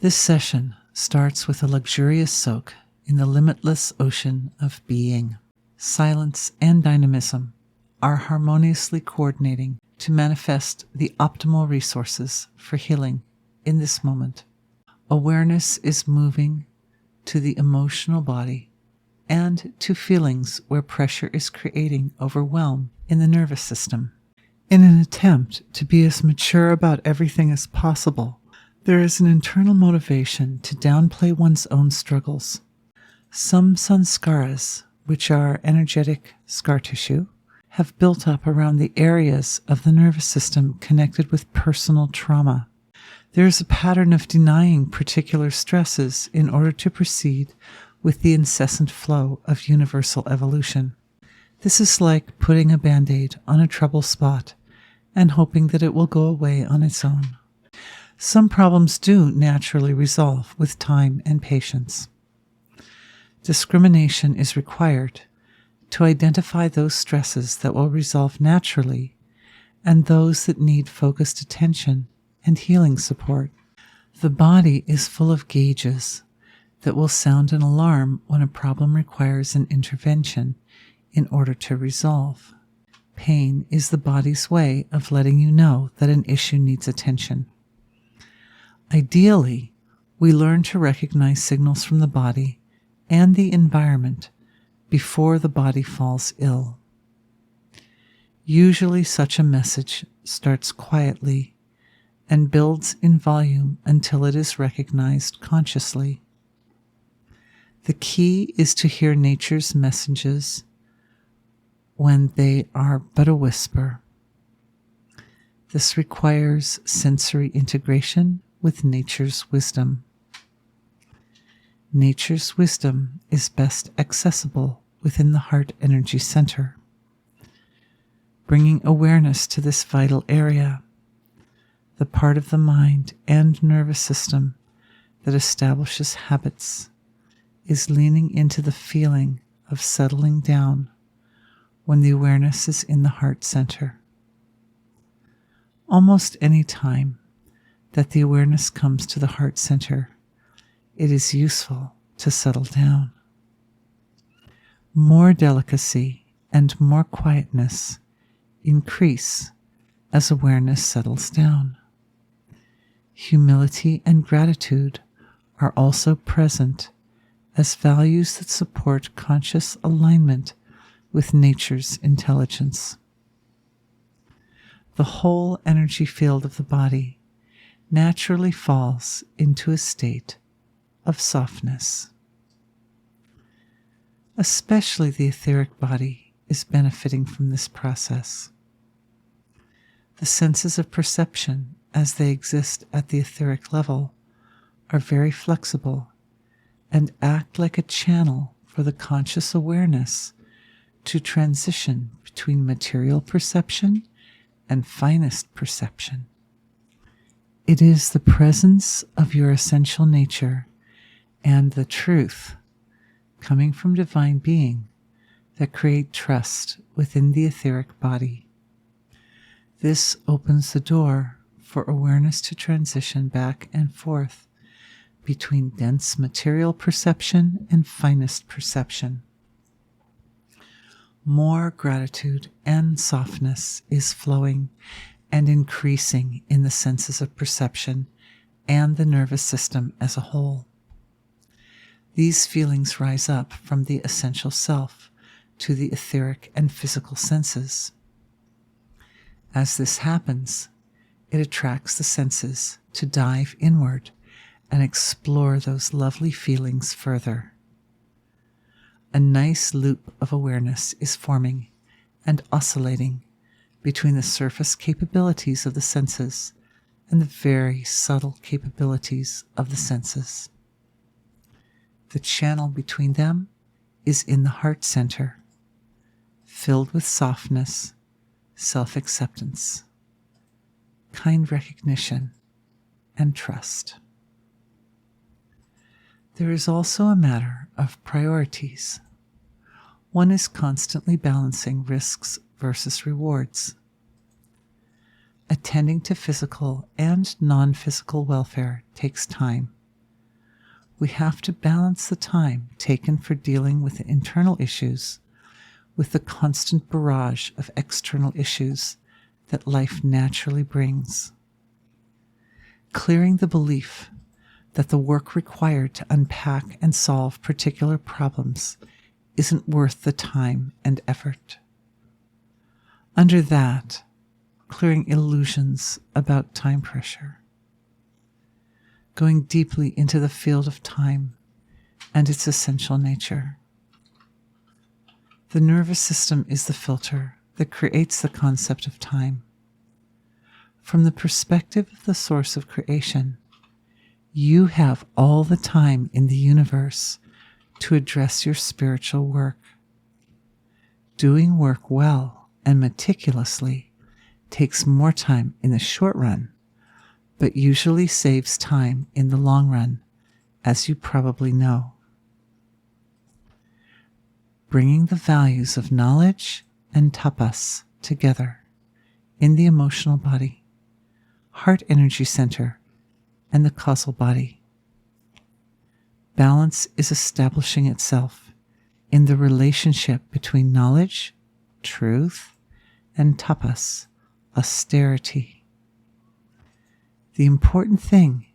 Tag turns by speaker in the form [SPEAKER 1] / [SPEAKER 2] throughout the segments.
[SPEAKER 1] This session starts with a luxurious soak in the limitless ocean of being. Silence and dynamism are harmoniously coordinating to manifest the optimal resources for healing in this moment. Awareness is moving to the emotional body and to feelings where pressure is creating overwhelm in the nervous system. In an attempt to be as mature about everything as possible, there is an internal motivation to downplay one's own struggles. Some sanskaras, which are energetic scar tissue, have built up around the areas of the nervous system connected with personal trauma. There is a pattern of denying particular stresses in order to proceed with the incessant flow of universal evolution. This is like putting a Band-Aid on a trouble spot and hoping that it will go away on its own. Some problems do naturally resolve with time and patience. Discrimination is required to identify those stresses that will resolve naturally and those that need focused attention and healing support. The body is full of gauges that will sound an alarm when a problem requires an intervention in order to resolve. Pain is the body's way of letting you know that an issue needs attention. Ideally, we learn to recognize signals from the body and the environment before the body falls ill. Usually such a message starts quietly and builds in volume until it is recognized consciously. The key is to hear nature's messages when they are but a whisper. This requires sensory integration with nature's wisdom. Nature's wisdom is best accessible within the heart energy center. Bringing awareness to this vital area, the part of the mind and nervous system that establishes habits, is leaning into the feeling of settling down when the awareness is in the heart center. Almost any time that the awareness comes to the heart center, it is useful to settle down. More delicacy and more quietness increase as awareness settles down. Humility and gratitude are also present as values that support conscious alignment with nature's intelligence. The whole energy field of the body naturally falls into a state of softness. Especially the etheric body is benefiting from this process. The senses of perception, as they exist at the etheric level, are very flexible and act like a channel for the conscious awareness to transition between material perception and finest perception. It is the presence of your essential nature and the truth coming from divine being that create trust within the etheric body. This opens the door for awareness to transition back and forth between dense material perception and finest perception. More gratitude and softness is flowing and increasing in the senses of perception and the nervous system as a whole. These feelings rise up from the essential self to the etheric and physical senses. As this happens, it attracts the senses to dive inward and explore those lovely feelings further. A nice loop of awareness is forming and oscillating between the surface capabilities of the senses and the very subtle capabilities of the senses. The channel between them is in the heart center, filled with softness, self-acceptance, kind recognition, and trust. There is also a matter of priorities. One is constantly balancing risks versus rewards. Attending to physical and non-physical welfare takes time we have to balance the time taken for dealing with the internal issues with the constant barrage of external issues that life naturally brings. Clearing the belief that the work required to unpack and solve particular problems isn't worth the time and effort. Under that, clearing illusions about time pressure. Going deeply into the field of time and its essential nature. The nervous system is the filter that creates the concept of time. From the perspective of the source of creation, you have all the time in the universe to address your spiritual work. Doing work well and meticulously takes more time in the short run, but usually saves time in the long run, as you probably know. Bringing the values of knowledge and tapas together in the emotional body, heart energy center, and the causal body. Balance is establishing itself in the relationship between knowledge, truth, and tapas, austerity. The important thing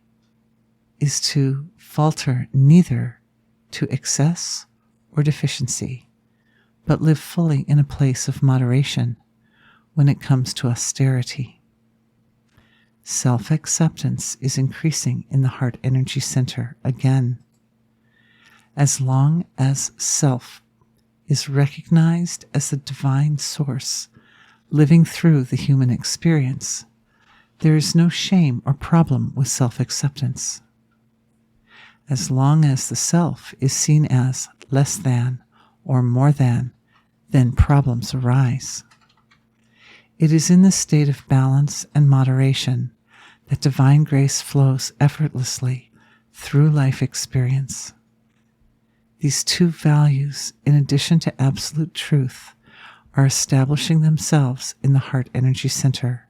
[SPEAKER 1] is to falter neither to excess or deficiency, but live fully in a place of moderation when it comes to austerity. Self-acceptance is increasing in the heart energy center again. As long as self is recognized as the divine source living through the human experience, there is no shame or problem with self-acceptance. As long as the self is seen as less than or more than, then problems arise. It is in the state of balance and moderation that divine grace flows effortlessly through life experience. These two values, in addition to absolute truth, are establishing themselves in the heart energy center,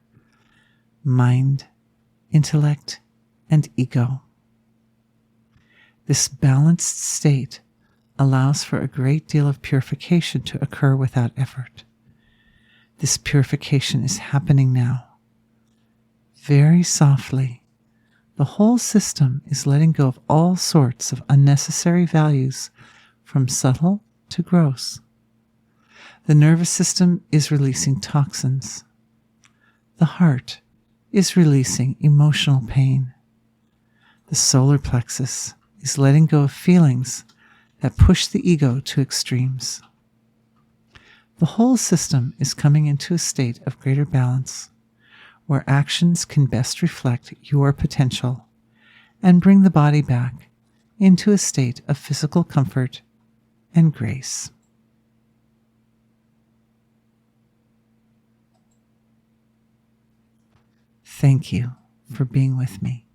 [SPEAKER 1] mind, intellect, and ego. This balanced state allows for a great deal of purification to occur without effort. This purification is happening now. Very softly, the whole system is letting go of all sorts of unnecessary values, from subtle to gross. The nervous system is releasing toxins. The heart is releasing emotional pain. The solar plexus is letting go of feelings that push the ego to extremes. The whole system is coming into a state of greater balance, where actions can best reflect your potential and bring the body back into a state of physical comfort and grace. Thank you for being with me.